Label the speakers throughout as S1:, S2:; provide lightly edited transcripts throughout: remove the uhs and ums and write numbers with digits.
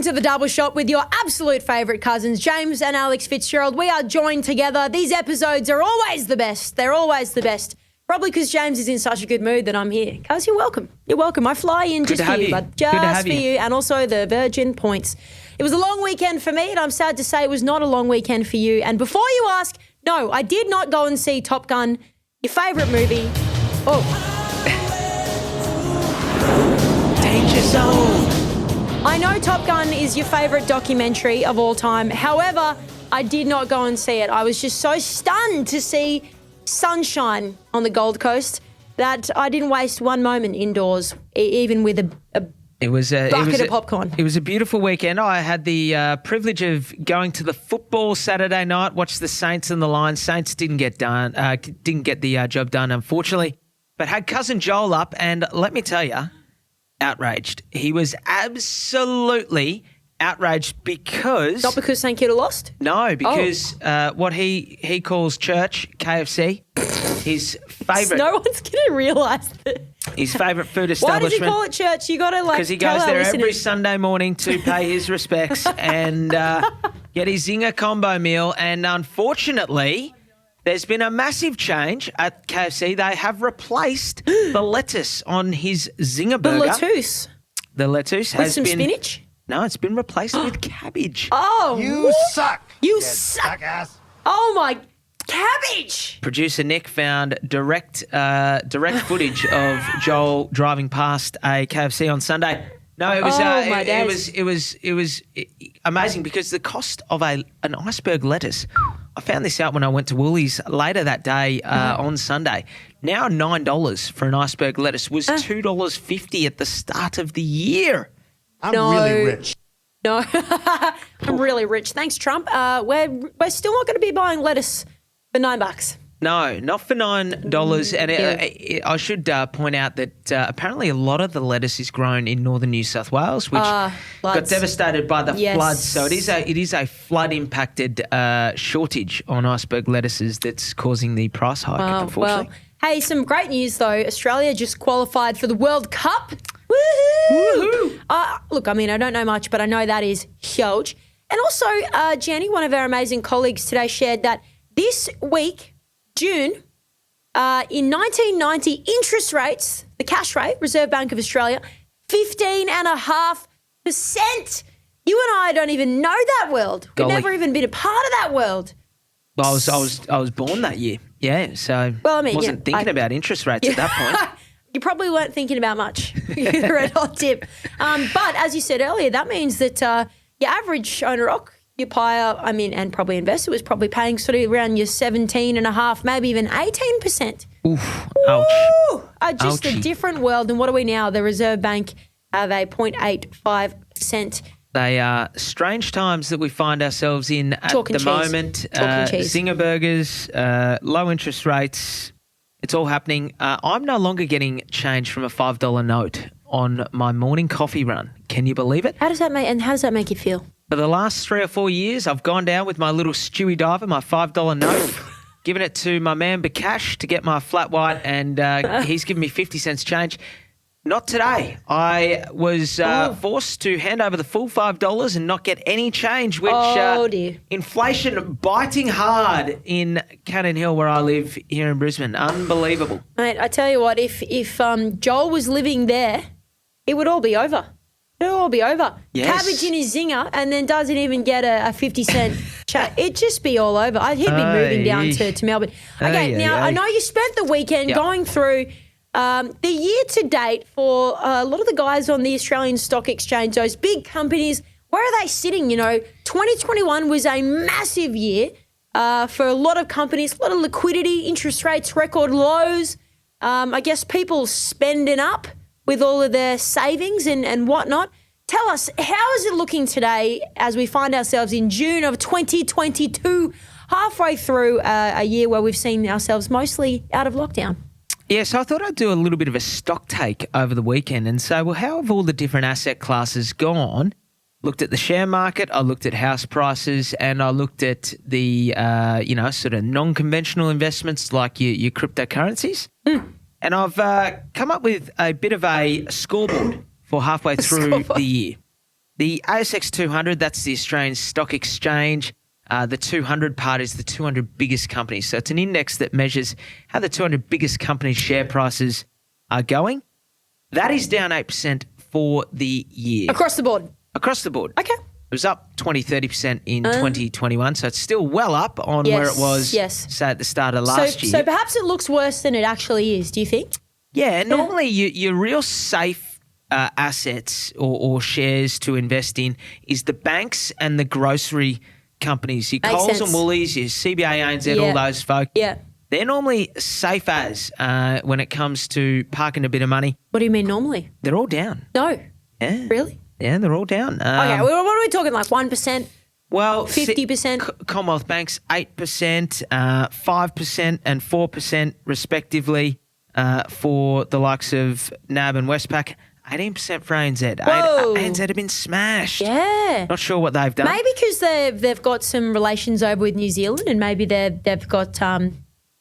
S1: to the Double Shot with your absolute favourite cousins, James and Alex Fitzgerald. We are joined together. These episodes are always the best. They're always the best. Probably because James is in such a good mood that I'm here. Cuz, you're welcome. You're welcome. I fly in just for you, but just for you, and also the Virgin points. It was a long weekend for me, and I'm sad to say it was not a long weekend for you. And before you ask, no, I did not go and see Top Gun, your favourite movie. Oh.
S2: Danger Zone.
S1: I know Top Gun is your favourite documentary of all time. However, I did not go and see it. I was just so stunned to see sunshine on the Gold Coast that I didn't waste one moment indoors, even with a bucket of popcorn.
S2: It was a beautiful weekend. I had the privilege of going to the football Saturday night, watched the Saints and the Lions. Saints didn't get the job done, unfortunately, but had cousin Joel up, and let me tell you, outraged. He was absolutely outraged because...
S1: Not because St Kilda lost?
S2: No, because what he calls church, KFC, his favourite...
S1: No one's going to realise that.
S2: His favourite food establishment.
S1: Why does he call it church? You got to
S2: because he goes there every Sunday morning to pay his respects and get his Zinger combo meal. And unfortunately, there's been a massive change at KFC. They have replaced the lettuce on his Zinger burger. The lettuce has
S1: been...
S2: With some
S1: spinach?
S2: No, it's been replaced with cabbage.
S1: Oh,
S3: you
S1: what?
S3: suck.
S1: You suck.
S3: Ass.
S1: Oh, my... Cabbage!
S2: Producer Nick found direct footage of Joel driving past a KFC on Sunday. No, it was it was amazing because the cost of an iceberg lettuce. I found this out when I went to Woolies later that day on Sunday. Now $9 for an iceberg lettuce was $2.50 at the start of the year.
S3: I'm really rich.
S1: No, I'm really rich. Thanks, Trump. We're still not going to be buying lettuce for $9.
S2: No, not for $9. And I should point out that apparently a lot of the lettuce is grown in northern New South Wales, which got devastated by the floods. So it is a flood-impacted shortage on iceberg lettuces that's causing the price hike, unfortunately.
S1: Well, hey, some great news though. Australia just qualified for the World Cup. Woohoo! Look, I mean, I don't know much, but I know that is huge. And also, Jenny, one of our amazing colleagues today shared that this week, June, in 1990, interest rates, the cash rate, Reserve Bank of Australia, 15.5%. You and I don't even know that world. We've never even been a part of that world.
S2: I was born that year, yeah. So wasn't thinking about interest rates at that point.
S1: You probably weren't thinking about much. You're the red hot tip. But as you said earlier, that means that your average owner occupier, and probably investor was probably paying sort of around your 17.5%, maybe even 18%.
S2: Oof, ouch.
S1: Just a different world. And what are we now? The Reserve Bank have a 0.85%.
S2: They are strange times that we find ourselves in at the moment. Zinger burgers, low interest rates. It's all happening. I'm no longer getting change from a $5 note on my morning coffee run. Can you believe it?
S1: How does that make you feel?
S2: For the last 3 or 4 years, I've gone down with my little Stewy diver, my $5 note, given it to my man Bakash to get my flat white, and he's given me 50 cents change. Not today. I was forced to hand over the full $5 and not get any change, which
S1: dear.
S2: Inflation biting hard in Cannon Hill where I live here in Brisbane. Unbelievable.
S1: Mate, I tell you what, if Joel was living there, it would all be over. It would all be over.
S2: Yes.
S1: Cabbage in his zinger and then doesn't even get a 50 cent it'd just be all over. He'd be moving down to Melbourne. Okay, I know you spent the weekend going through the year to date for a lot of the guys on the Australian Stock Exchange, those big companies. Where are they sitting? 2021 was a massive year for a lot of companies, a lot of liquidity, interest rates, record lows. I guess people spending up with all of their savings and whatnot. Tell us, how is it looking today as we find ourselves in June of 2022, halfway through a year where we've seen ourselves mostly out of lockdown?
S2: Yeah, so I thought I'd do a little bit of a stock take over the weekend and say, well, how have all the different asset classes gone? Looked at the share market, I looked at house prices, and I looked at the, sort of non-conventional investments like your cryptocurrencies. And I've come up with a bit of a scoreboard for halfway through the year. The ASX 200, that's the Australian Stock Exchange. The 200 part is the 200 biggest companies. So it's an index that measures how the 200 biggest companies' share prices are going. That is down 8% for the year.
S1: Across the board?
S2: Across the board.
S1: Okay.
S2: It was up 30% in 2021, so it's still well up on where it was, say, at the start of last year.
S1: So perhaps it looks worse than it actually is, do you think?
S2: Yeah, normally your real safe assets or shares to invest in is the banks and the grocery companies, your
S1: Makes
S2: Coles
S1: sense.
S2: and Woolies, your CBA, ANZ, all those folk.
S1: Yeah.
S2: They're normally safe as when it comes to parking a bit of money.
S1: What do you mean normally?
S2: They're all down.
S1: No.
S2: Yeah.
S1: Really?
S2: Yeah, they're all down.
S1: Okay, what are we talking, like 1%?
S2: Well,
S1: 50%?
S2: Commonwealth Bank's 8%, 5% and 4% respectively for the likes of NAB and Westpac. 18% for ANZ.
S1: Whoa.
S2: ANZ have been smashed.
S1: Yeah.
S2: Not sure what they've done.
S1: Maybe because they've got some relations over with New Zealand, and maybe they've got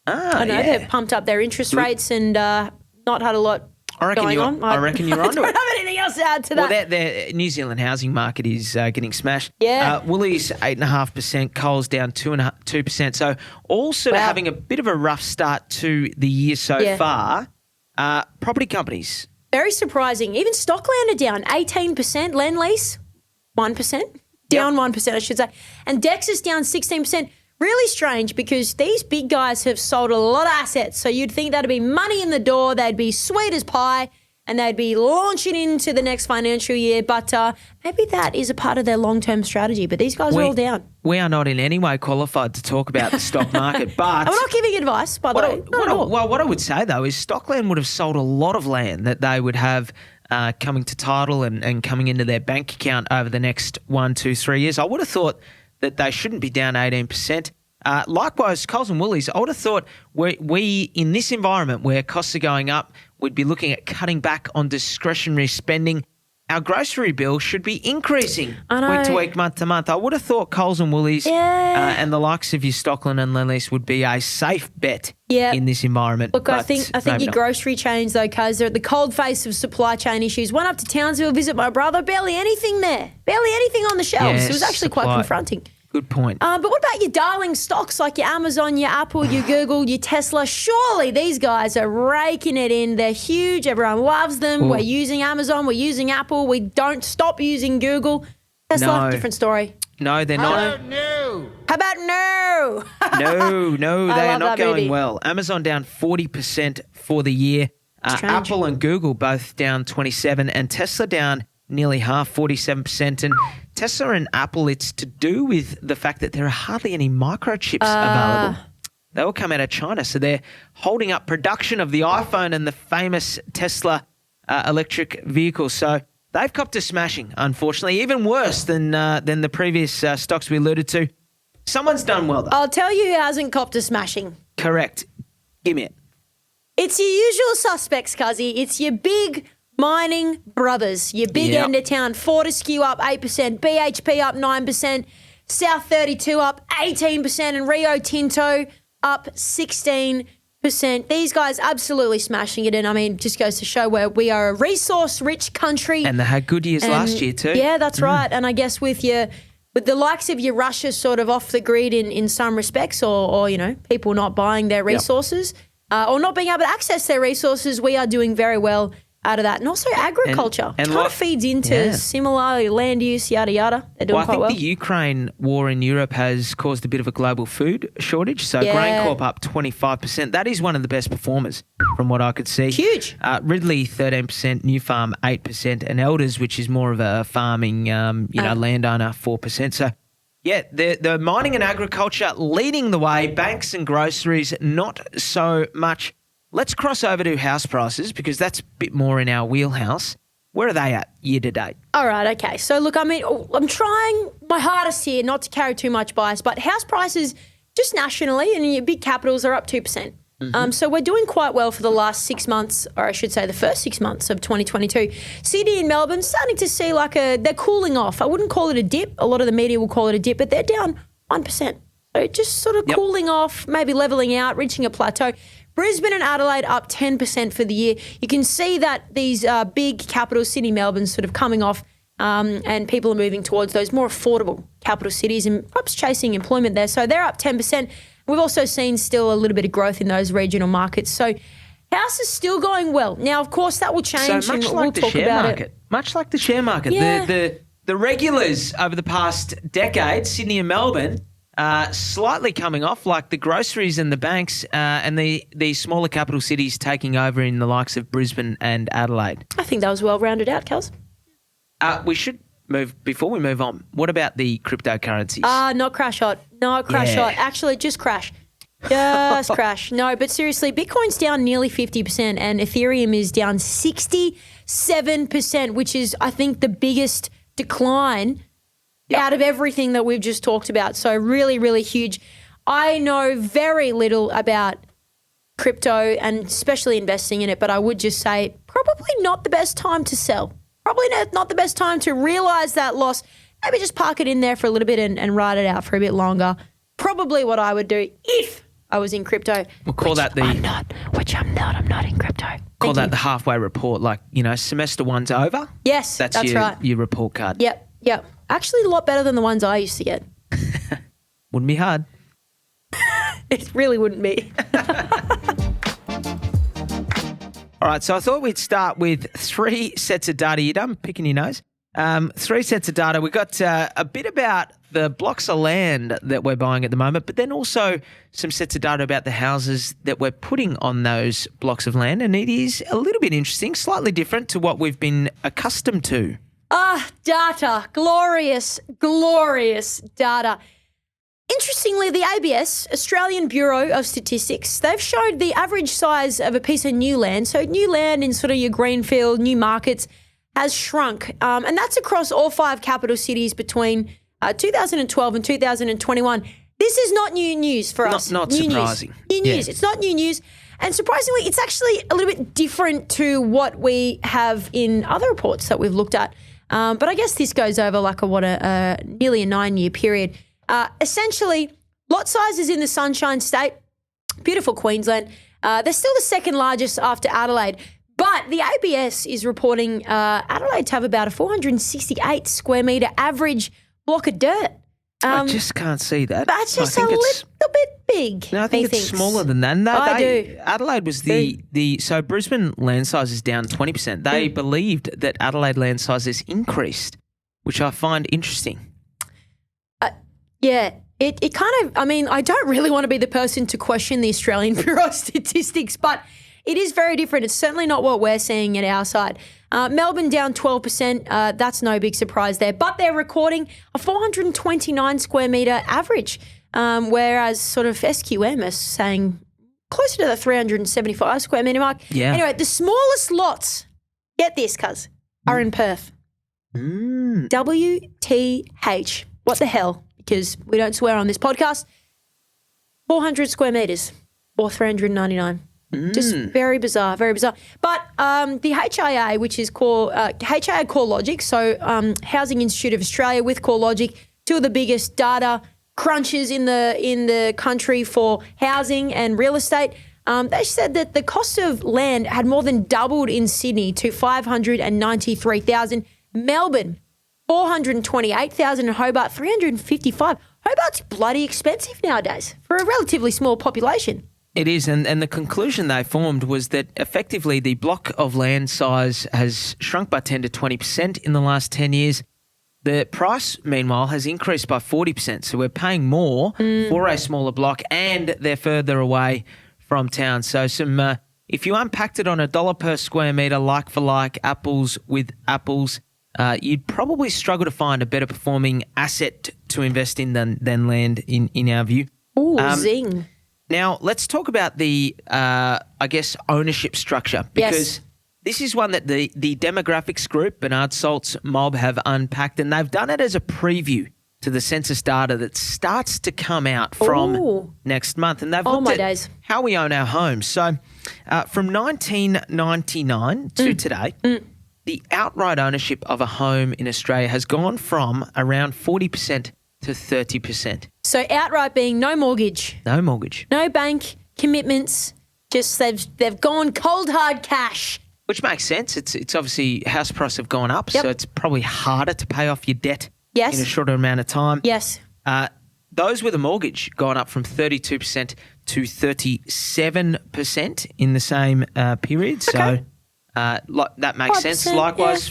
S1: they've pumped up their interest rates and not had a lot going on.
S2: I reckon you're onto
S1: I
S2: it.
S1: don't have anything else to add to that.
S2: Well, their New Zealand housing market is getting smashed.
S1: Yeah.
S2: Woolies 8.5%, Coles down 2%. So all sort of having a bit of a rough start to the year so far. Property companies.
S1: Very surprising. Even Stockland are down 18%. Lendlease 1%, down 1%, I should say, and Dex is down 16%. Really strange because these big guys have sold a lot of assets. So you'd think that'd be money in the door. They'd be sweet as pie and they'd be launching into the next financial year. But maybe that is a part of their long-term strategy. But these guys are all down.
S2: We are not in any way qualified to talk about the stock market. But
S1: we're not giving advice, by the way.
S2: What I would say, though, is Stockland would have sold a lot of land that they would have coming to title and coming into their bank account over the next 1, 2, 3 years. I would have thought that they shouldn't be down 18%. Likewise, Coles and Woolies, I would have thought we in this environment where costs are going up, we'd be looking at cutting back on discretionary spending. Our grocery bill should be increasing week to week, month to month. I would have thought Coles and Woolies and the likes of your Stockland and Lendlease would be a safe bet in this environment.
S1: Look, I think your grocery chains, though, Cuz, they're at the cold face of supply chain issues. Went up to Townsville, visit my brother, barely anything there. Barely anything on the shelves.
S2: Yes,
S1: it was actually quite confronting.
S2: Good point.
S1: But what about your darling stocks like your Amazon, your Apple, your Google, your Tesla? Surely these guys are raking it in. They're huge. Everyone loves them. We're using Amazon. We're using Apple. We don't stop using Google. Tesla, different story.
S2: No, they're not.
S1: How about no?
S2: No, they are not going
S1: movie.
S2: well. Amazon down 40% for the year. Apple and Google both down 27%, and Tesla down nearly half, 47%. And Tesla and Apple, it's to do with the fact that there are hardly any microchips available. They all come out of China, so they're holding up production of the iPhone and the famous Tesla electric vehicles. So they've copped a smashing, unfortunately, even worse than the previous stocks we alluded to. Someone's done well, though.
S1: I'll tell you who hasn't copped a smashing.
S2: Correct. Give me it.
S1: It's your usual suspects, Cuzzy. It's your big mining brothers, your big end of town. Fortescue up 8%, BHP up 9%, South 32 up 18%, and Rio Tinto up 16%. These guys absolutely smashing it. And I mean, just goes to show where we are a resource-rich country.
S2: And they had good years last year too.
S1: Yeah, that's right. And I guess with the likes of your Russia sort of off the grid in some respects, or you know, people not buying their resources or not being able to access their resources, we are doing very well out of that. And also agriculture
S2: and
S1: kind of feeds into similar land use, yada, yada. They're doing quite well.
S2: I think the Ukraine war in Europe has caused a bit of a global food shortage. So GrainCorp up 25%. That is one of the best performers from what I could see.
S1: Huge.
S2: Ridley 13%, New Farm 8%, and Elders, which is more of a farming landowner, 4%. So yeah, the mining and agriculture leading the way, banks and groceries not so much. Let's cross over to house prices because that's a bit more in our wheelhouse. Where are they at year to date?
S1: All right, okay. So look, I mean, I'm trying my hardest here not to carry too much bias, but house prices just nationally and your big capitals are up 2%. So we're doing quite well for the last 6 months, or I should say the first 6 months of 2022. Sydney and Melbourne starting to see they're cooling off. I wouldn't call it a dip. A lot of the media will call it a dip, but they're down 1%. So just sort of cooling off, maybe leveling out, reaching a plateau. Brisbane and Adelaide up 10% for the year. You can see that these big capitals, Sydney, Melbourne, sort of coming off and people are moving towards those more affordable capital cities and perhaps chasing employment there. So they're up 10%. We've also seen still a little bit of growth in those regional markets. So house is still going well. Now, of course, that will change.
S2: So much
S1: and
S2: like
S1: we'll
S2: the
S1: talk
S2: share
S1: about
S2: market.
S1: it.
S2: Much like the share market.
S1: Yeah.
S2: The regulars over the past decade, Sydney and Melbourne, slightly coming off, like the groceries and the banks and the smaller capital cities taking over in the likes of Brisbane and Adelaide.
S1: I think that was well rounded out, Kels.
S2: We should move, before we move on, what about the cryptocurrencies?
S1: Not crash hot. Not crash hot. Actually, just crash. Just crash. No, but seriously, Bitcoin's down nearly 50% and Ethereum is down 67%, which is, I think, the biggest decline out of everything that we've just talked about. So really, really huge. I know very little about crypto and especially investing in it, but I would just say probably not the best time to sell. Probably not the best time to realise that loss. Maybe just park it in there for a little bit and ride it out for a bit longer. Probably what I would do if I was in crypto.
S2: We'll call that the...
S1: I'm not in crypto.
S2: Call that the halfway report, like, semester one's over.
S1: Yes, that's right.
S2: Your report card.
S1: Yep. Actually, a lot better than the ones I used to get.
S2: Wouldn't be hard.
S1: It really wouldn't be.
S2: All right, so I thought we'd start with 3 sets of data. You done picking your nose? 3 sets of data. We've got a bit about the blocks of land that we're buying at the moment, but then also some sets of data about the houses that we're putting on those blocks of land. And it is a little bit interesting, slightly different to what we've been accustomed to.
S1: Data. Glorious, glorious data. Interestingly, the ABS, Australian Bureau of Statistics, they've showed the average size of a piece of new land. So new land in sort of your greenfield, new markets has shrunk. And that's across all 5 capital cities between 2012 and 2021. This is not new news for us.
S2: Not
S1: new
S2: surprising.
S1: New news. It's not new news. And surprisingly, it's actually a little bit different to what we have in other reports that we've looked at. But I guess this goes over like nearly a 9-year period. Essentially, lot sizes in the Sunshine State, beautiful Queensland. They're still the second largest after Adelaide. But the ABS is reporting Adelaide to have about a 468 square metre average block of dirt.
S2: I just can't see that.
S1: That's just a little bit big.
S2: No, I think it's smaller than that. No,
S1: I do.
S2: Adelaide was so Brisbane land size is down 20%. They believed that Adelaide land sizes increased, which I find interesting.
S1: Yeah, it kind of, I don't really want to be the person to question the Australian Bureau of Statistics, but it is very different. It's certainly not what we're seeing at our side. Melbourne down 12%. That's no big surprise there. But they're recording a 429 square metre average, whereas sort of SQM is saying closer to the 375 square metre mark.
S2: Yeah.
S1: Anyway, the smallest lots, get this, cuz, are in Perth. WTH. What the hell? Because we don't swear on this podcast. 400 square metres or 399. Just very bizarre, very bizarre. But the HIA, which is HIA CoreLogic, so Housing Institute of Australia with CoreLogic, 2 of the biggest data crunchers in the country for housing and real estate. They said that the cost of land had more than doubled in Sydney to $593,000. Melbourne, $428,000, and Hobart, $355,000. Hobart's bloody expensive nowadays for a relatively small population.
S2: It is, and the conclusion they formed was that effectively the block of land size has shrunk by 10 to 20% in the last 10 years. The price, meanwhile, has increased by 40%. So we're paying more for a smaller block and they're further away from town. So if you unpacked it on $1 per square metre, like for like, apples with apples, you'd probably struggle to find a better performing asset to invest in than land in our view.
S1: Ooh, zing.
S2: Now, let's talk about the, ownership structure, because this is one that the demographics group, Bernard Salt's mob, have unpacked, and they've done it as a preview to the census data that starts to come out from next month. And they've looked at how we own our homes. So from 1999 to today, the outright ownership of a home in Australia has gone from around 40% to 30%.
S1: So outright being no mortgage.
S2: No mortgage.
S1: No bank commitments. Just they've gone cold hard cash
S2: Which makes sense. It's obviously house prices have gone up, so it's probably harder to pay off your debt in a shorter amount of time.
S1: Yes.
S2: Those with a mortgage gone up from 32% to 37% in the same period.
S1: Okay.
S2: So that makes sense.
S1: 5%,
S2: Likewise,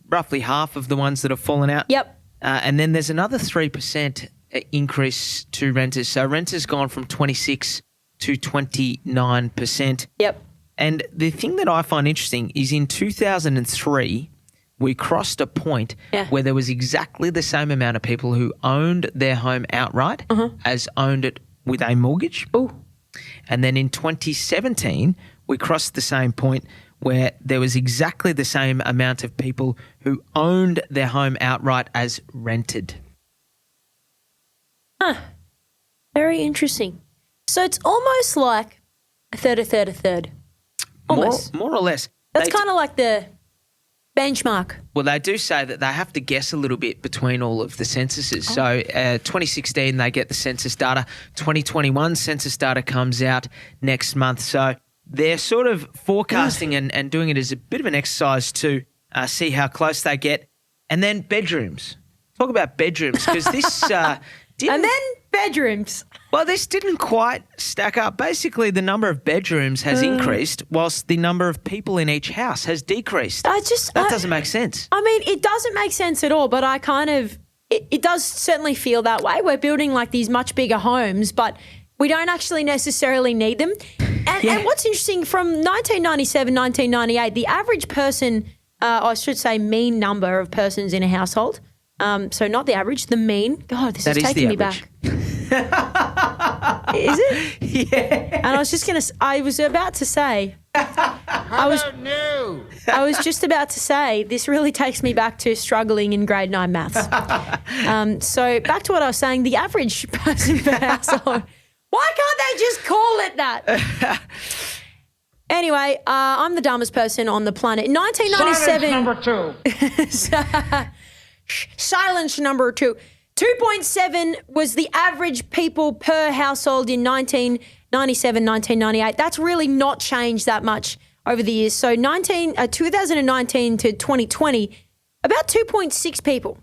S2: roughly half of the ones that have fallen out.
S1: Yep.
S2: And then there's another 3% increase to renters. So renters gone from 26 to 29%.
S1: Yep.
S2: And the thing that I find interesting is in 2003, we crossed a point where there was exactly the same amount of people who owned their home outright as owned it with a mortgage.
S1: Ooh.
S2: And then in 2017, we crossed the same point where there was exactly the same amount of people who owned their home outright as rented.
S1: Very interesting. So it's almost like a third. Almost.
S2: More or less.
S1: That's kind of like the benchmark.
S2: Well, they do say that they have to guess a little bit between all of the censuses. So 2016, they get the census data. 2021 census data comes out next month. So they're sort of forecasting and doing it as a bit of an exercise to see how close they get. And then bedrooms. Talk about bedrooms because this
S1: And then bedrooms.
S2: Well, this didn't quite stack up. Basically, the number of bedrooms has increased whilst the number of people in each house has decreased. That doesn't make sense.
S1: I mean, it doesn't make sense at all, but I kind of it does certainly feel that way. We're building like these much bigger homes, but we don't actually necessarily need them. And what's interesting, from 1997, 1998, the average person, I should say mean number of persons in a household, so not the average, the mean. God, this is taking me back. Is it?
S2: Yeah.
S1: And I was about to say, I was just about to say, this really takes me back to struggling in grade 9 maths. So back to what I was saying, the average person per household. Why can't they just call it that? Anyway, I'm the dumbest person on the planet. In 1997.
S3: Silence number 2.
S1: Silence number 2. 2.7 was the average people per household in 1997, 1998. That's really not changed that much over the years. So 2019 to 2020, about 2.6 people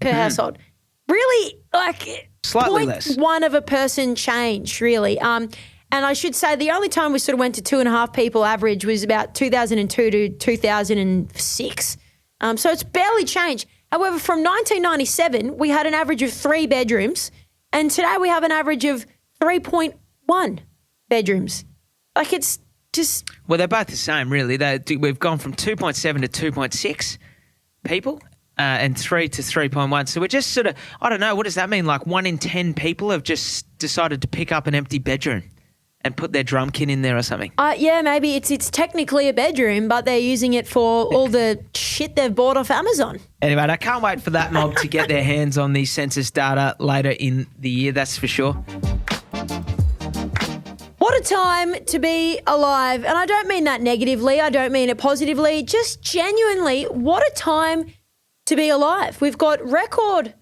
S1: per household. Really, like
S2: slightly less.
S1: 0.1 of a person change, really. And I should say the only time we sort of went to 2.5 people average was about 2002 to 2006. So it's barely changed. However, from 1997, we had an average of 3 bedrooms, and today we have an average of 3.1 bedrooms. Like, it's just...
S2: Well, they're both the same, really. We've gone from 2.7 to 2.6 people and 3 to 3.1. So we're just sort of, I don't know, what does that mean? Like 1 in 10 people have just decided to pick up an empty bedroom and put their drum kit in there or something.
S1: Yeah, maybe it's technically a bedroom, but they're using it for all the shit they've bought off Amazon.
S2: Anyway, I can't wait for that mob to get their hands on the census data later in the year, that's for sure.
S1: What a time to be alive. And I don't mean that negatively. I don't mean it positively. Just genuinely, what a time to be alive. We've got record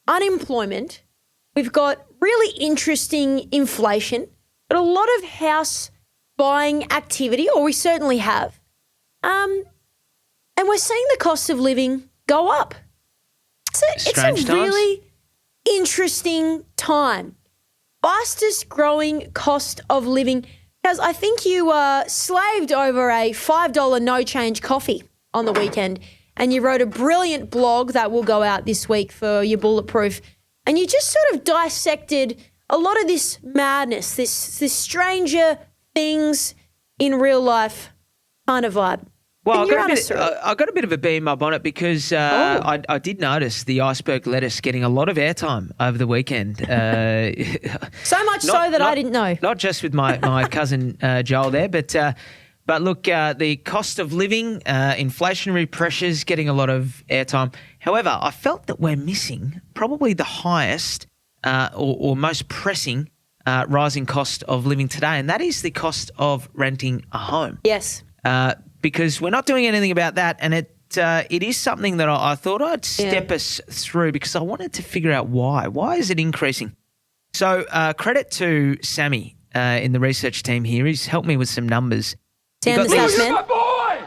S1: unemployment. We've got really interesting inflation. But a lot of house buying activity, or we certainly have. And we're seeing the cost of living go up. It's a really interesting time. Fastest growing cost of living. Because I think you slaved over a $5 no change coffee on the weekend, and you wrote a brilliant blog that will go out this week for your Bulletproof. And you just sort of dissected a lot of this madness, this stranger things in real life kind of vibe.
S2: Well, I got a bit of a beam up on it because I did notice the iceberg lettuce getting a lot of airtime over the weekend.
S1: So much so that I didn't know.
S2: Not just with my cousin Joel there, but look, the cost of living, inflationary pressures getting a lot of airtime. However, I felt that we're missing probably the highest or most pressing rising cost of living today, and that is the cost of renting a home.
S1: Yes.
S2: Because we're not doing anything about that, and it is something that I thought I'd step us through because I wanted to figure out why. Why is it increasing? So credit to Sammy in the research team here. He's helped me with some numbers.
S1: Sam the Sassman.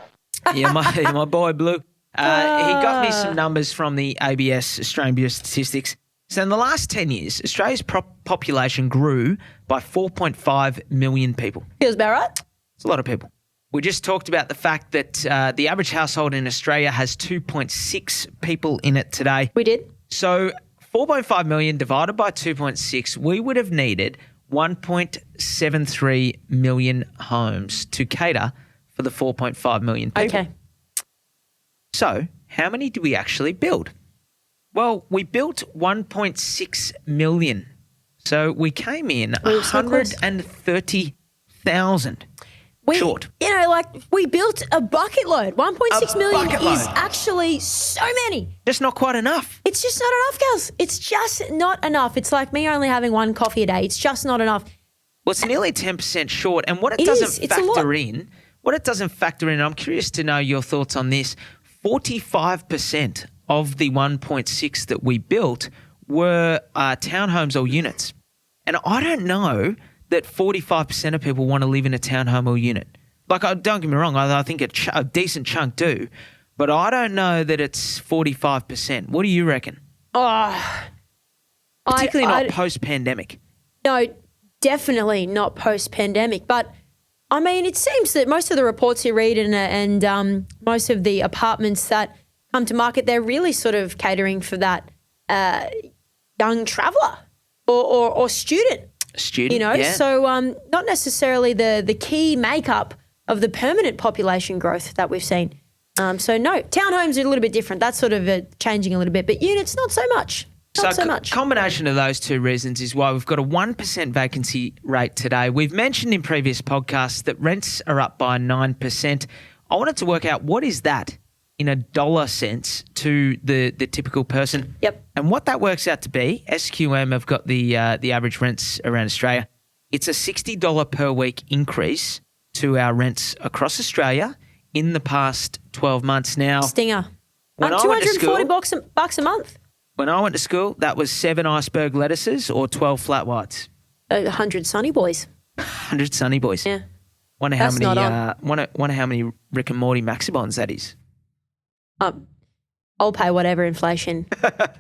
S2: Yeah, my boy Blue. He got me some numbers from the ABS, Australian Bureau of Statistics. So in the last 10 years, Australia's population grew by 4.5 million people.
S1: Feels about right.
S2: It's a lot of people. We just talked about the fact that the average household in Australia has 2.6 people in it today.
S1: We did.
S2: So 4.5 million divided by 2.6, we would have needed 1.73 million homes to cater for the 4.5 million people.
S1: Okay.
S2: So how many do we actually build? Well, we built 1.6 million. So we came in 130,000 short.
S1: You know, like we built a bucket load. 1.6 million
S2: bucket
S1: is
S2: load.
S1: actually so many.
S2: Just not quite enough.
S1: It's just not enough, girls. It's just not enough. It's like me only having one coffee a day. It's just not enough.
S2: Well, it's nearly 10% short. And what it
S1: It
S2: doesn't
S1: is. It's a lot.
S2: factor in, I'm curious to know your thoughts on this, 45% of the 1.6 that we built were townhomes or units. And I don't know that 45% of people want to live in a townhome or unit. Like, don't get me wrong, I think a decent chunk do, but I don't know that it's 45%. What do you reckon? Particularly not post-pandemic.
S1: No, definitely not post-pandemic. But, I mean, it seems that most of the reports you read and most of the apartments that come to market, they're really sort of catering for that young traveller or student. You know,
S2: yeah.
S1: So not necessarily the key makeup of the permanent population growth that we've seen. So no, townhomes are a little bit different. That's sort of changing a little bit, but units not so much. Not so much.
S2: Combination of those two reasons is why we've got a 1% vacancy rate today. We've mentioned in previous podcasts that rents are up by 9%. I wanted to work out what is that in a dollar sense to the typical person.
S1: Yep.
S2: And what that works out to be, SQM have got the average rents around Australia. It's a $60 per week increase to our rents across Australia in the past 12 months now.
S1: Stinger.
S2: When I went to school,
S1: $240 a month.
S2: When I went to school, that was 7 iceberg lettuces or 12 flat whites.
S1: 100 Sunny Boys.
S2: 100 Sunny Boys.
S1: Yeah.
S2: Wonder how many Rick and Morty Maxibons that is.
S1: I'll pay whatever inflation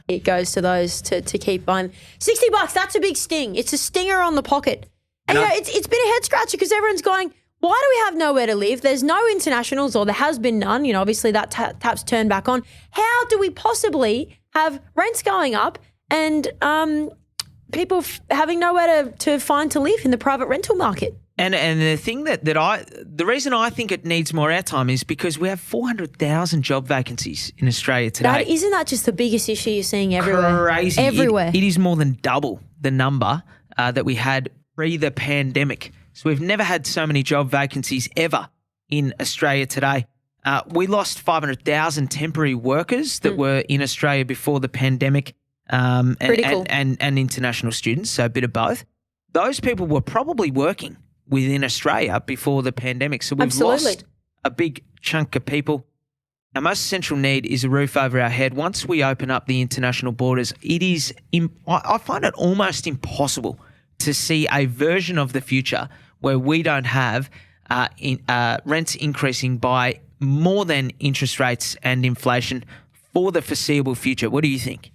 S1: it goes to those to keep buying. $60, that's a big sting. It's a stinger on the pocket. And you know, it's been a head scratcher because everyone's going, why do we have nowhere to live? There's no internationals, or there has been none. You know, obviously that tap's turned back on. How do we possibly have rents going up and people having nowhere to find to live in the private rental market?
S2: And the thing the reason I think it needs more airtime is because we have 400,000 job vacancies in Australia today.
S1: Isn't that just the biggest issue you're seeing everywhere?
S2: Crazy.
S1: Everywhere.
S2: It is more than double the number that we had pre the pandemic. So we've never had so many job vacancies ever in Australia today. We lost 500,000 temporary workers that were in Australia before the pandemic and international students, so a bit of both. Those people were probably working within Australia before the pandemic. So we've lost a big chunk of people. Our most essential need is a roof over our head. Once we open up the international borders, I find it almost impossible to see a version of the future where we don't have rents increasing by more than interest rates and inflation for the foreseeable future. What do you think?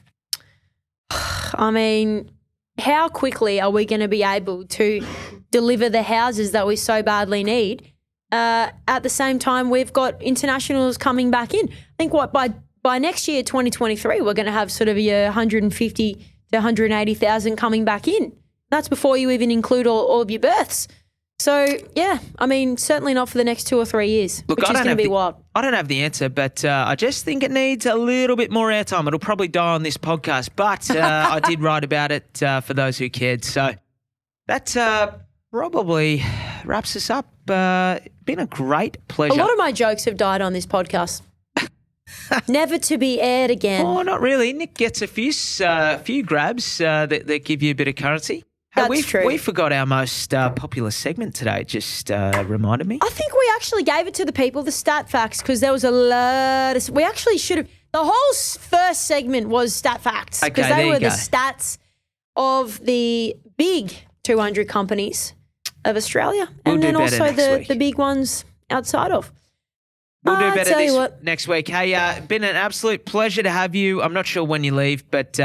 S1: I mean, how quickly are we going to be able to deliver the houses that we so badly need? At the same time, we've got internationals coming back in. I think by next year, 2023, we're going to have sort of your 150 to 180,000 coming back in. That's before you even include all of your births. So, yeah, I mean, certainly not for the next 2 or 3 years, which is going to be wild.
S2: I don't have the answer, but I just think it needs a little bit more airtime. It'll probably die on this podcast, but I did write about it for those who cared. So that probably wraps us up. Been a great pleasure.
S1: A lot of my jokes have died on this podcast. Never to be aired again.
S2: Oh, not really. Nick gets a few grabs that give you a bit of currency.
S1: That's true.
S2: We forgot our most popular segment today. It just reminded me.
S1: I think we actually gave it to the people, the stat facts, because there was a lot of... We actually should have... The whole first segment was stat facts because they were the stats of the big 200 companies of Australia and then also the big ones outside of.
S2: We'll do better
S1: tell you
S2: next week. Hey, been an absolute pleasure to have you. I'm not sure when you leave, but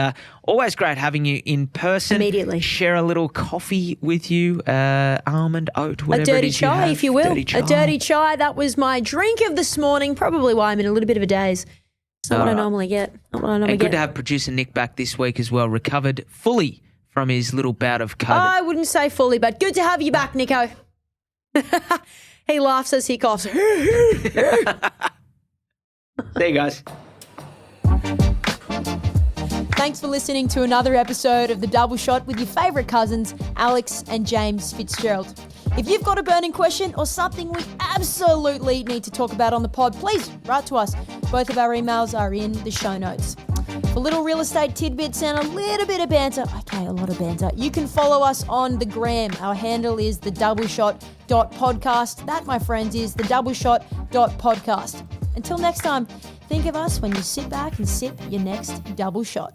S2: always great having you in person.
S1: Immediately.
S2: Share a little coffee with you, almond, oat, whatever
S1: A dirty
S2: it is you
S1: chai,
S2: have.
S1: if you will.
S2: Dirty chai.
S1: A dirty chai. That was my drink of this morning. Probably why I'm in a little bit of a daze. It's not what I normally get.
S2: And good to have producer Nick back this week as well, recovered fully from his little bout of COVID.
S1: I wouldn't say fully, but good to have you back, Nico. He laughs as he coughs.
S2: See you guys.
S1: Thanks for listening to another episode of The Double Shot with your favourite cousins, Alex and James Fitzgerald. If you've got a burning question or something we absolutely need to talk about on the pod, please write to us. Both of our emails are in the show notes. For little real estate tidbits and a little bit of banter, okay, a lot of banter, you can follow us on the gram. Our handle is thedoubleshot.podcast. That, my friends, is thedoubleshot.podcast. Until next time, think of us when you sit back and sip your next double shot.